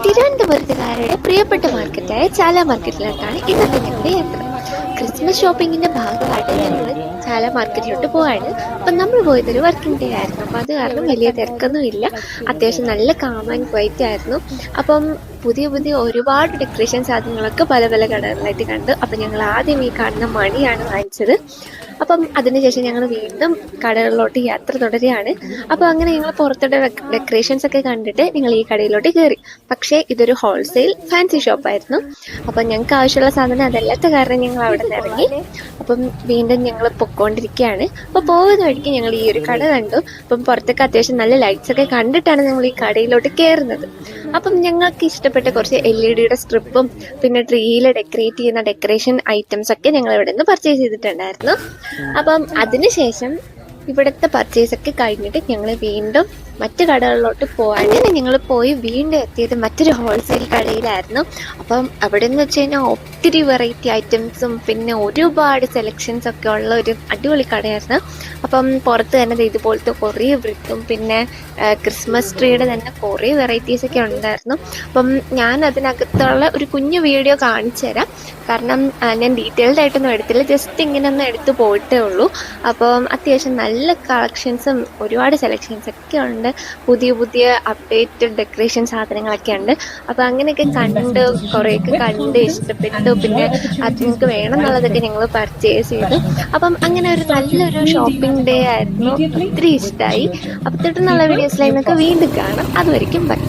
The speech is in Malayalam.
തിരുവനന്തപുരത്തുകാരുടെ പ്രിയപ്പെട്ട മാർക്കറ്റായ ചാല മാർക്കറ്റിലോട്ടാണ് ഇന്നത്തെ ഞങ്ങളുടെ യാത്ര. ക്രിസ്മസ് ഷോപ്പിങ്ങിന്റെ ഭാഗമായിട്ട് ഞങ്ങൾ ചാല മാർക്കറ്റിലോട്ട് പോവാണ്. അപ്പം നമ്മൾ പോയതൊരു വർക്കിംഗ് ഡേ ആയിരുന്നു. അപ്പം അത് കാരണം വലിയ തിരക്കൊന്നും ഇല്ല. അത്യാവശ്യം നല്ല കാം ആൻഡ് ക്വൈറ്റ് ആയിരുന്നു. അപ്പം പുതിയ പുതിയ ഒരുപാട് ഡെക്കറേഷൻ സാധനങ്ങളൊക്കെ പല പല കടകളിലായിട്ട് കണ്ടു. അപ്പം ഞങ്ങൾ ആദ്യം ഈ കാണുന്ന മണിയാണ് വാങ്ങിച്ചത്. അപ്പം അതിനുശേഷം ഞങ്ങൾ വീണ്ടും കടകളിലോട്ട് യാത്ര തുടരുകയാണ്. അപ്പോൾ അങ്ങനെ ഞങ്ങൾ പുറത്തോട്ട് ഡെക്കറേഷൻസ് ഒക്കെ കണ്ടിട്ട് ഞങ്ങൾ ഈ കടയിലോട്ട് കയറി. പക്ഷേ ഇതൊരു ഹോൾസെയിൽ ഫാൻസി ഷോപ്പായിരുന്നു. അപ്പം ഞങ്ങൾക്ക് ആവശ്യമുള്ള സാധനം അതല്ലാത്ത കാരണം ഞങ്ങൾ അവിടെ നിന്ന് ഇറങ്ങി. അപ്പം വീണ്ടും ഞങ്ങൾ പൊക്കോണ്ടിരിക്കുകയാണ്. അപ്പോൾ പോകുന്ന വഴിക്ക് ഞങ്ങൾ ഈ ഒരു കട കണ്ടു. അപ്പം പുറത്തൊക്കെ അത്യാവശ്യം നല്ല ലൈറ്റ്സ് ഒക്കെ കണ്ടിട്ടാണ് ഞങ്ങൾ ഈ കടയിലോട്ട് കയറുന്നത്. അപ്പം ഞങ്ങൾക്ക് ഇഷ്ടപ്പെട്ട കുറച്ച് LED സ്ട്രിപ്പും പിന്നെ ട്രീയിൽ ഡെക്കറേറ്റ് ചെയ്യുന്ന ഡെക്കറേഷൻ ഐറ്റംസ് ഒക്കെ ഞങ്ങൾ ഇവിടെ നിന്ന് പർച്ചേസ് ചെയ്തിട്ടുണ്ടായിരുന്നു. അപ്പം അതിനുശേഷം ഇവിടുത്തെ പർച്ചേസ് ഒക്കെ കഴിഞ്ഞിട്ട് ഞങ്ങൾ വീണ്ടും മറ്റു കടകളിലോട്ട് പോകാൻ ഞങ്ങൾ പോയി വീണ്ടും എത്തിയത് മറ്റൊരു ഹോൾസെയിൽ കടയിലായിരുന്നു. അപ്പം അവിടെ നിന്ന് വെച്ച് കഴിഞ്ഞാൽ ഒത്തിരി വെറൈറ്റി ഐറ്റംസും പിന്നെ ഒരുപാട് സെലക്ഷൻസ് ഒക്കെ ഉള്ള ഒരു അടിപൊളി കടയായിരുന്നു. അപ്പം പുറത്ത് തന്നെ ഇതുപോലത്തെ കുറേ വൃത്തും പിന്നെ ക്രിസ്മസ് ട്രീയുടെ തന്നെ കുറേ വെറൈറ്റീസ് ഒക്കെ ഉണ്ടായിരുന്നു. അപ്പം ഞാൻ അതിനകത്തുള്ള ഒരു കുഞ്ഞു വീഡിയോ കാണിച്ചു തരാം. കാരണം ഞാൻ ഡീറ്റെയിൽഡ് ആയിട്ടൊന്നും എടുത്തില്ല, ജസ്റ്റ് ഇങ്ങനെ ഒന്ന് എടുത്തു പോയിട്ടേ ഉള്ളൂ. അപ്പം അത്യാവശ്യം നല്ല കളക്ഷൻസും ഒരുപാട് സെലക്ഷൻസ് ഒക്കെ ഉണ്ട്. പുതിയ പുതിയ അപ്ഡേറ്റഡ് ഡെക്കറേഷൻ സാധനങ്ങളൊക്കെ ഉണ്ട്. അപ്പം അങ്ങനെയൊക്കെ കണ്ട് കുറേയൊക്കെ കണ്ട് ഇഷ്ടപ്പെട്ടു. പിന്നെ അത് നിങ്ങൾക്ക് വേണം എന്നുള്ളതൊക്കെ ഞങ്ങൾ പർച്ചേസ് ചെയ്തു. അപ്പം അങ്ങനെ ഒരു നല്ലൊരു ഷോപ്പിംഗ് ഡേ ആയിരുന്നു. ഒത്തിരി ഇഷ്ടമായി. അപ്പം തൊട്ടുള്ള വീഡിയോസിലേക്ക് വീണ്ടും കാണാം. അതുവരെയ്ക്കും ബൈ.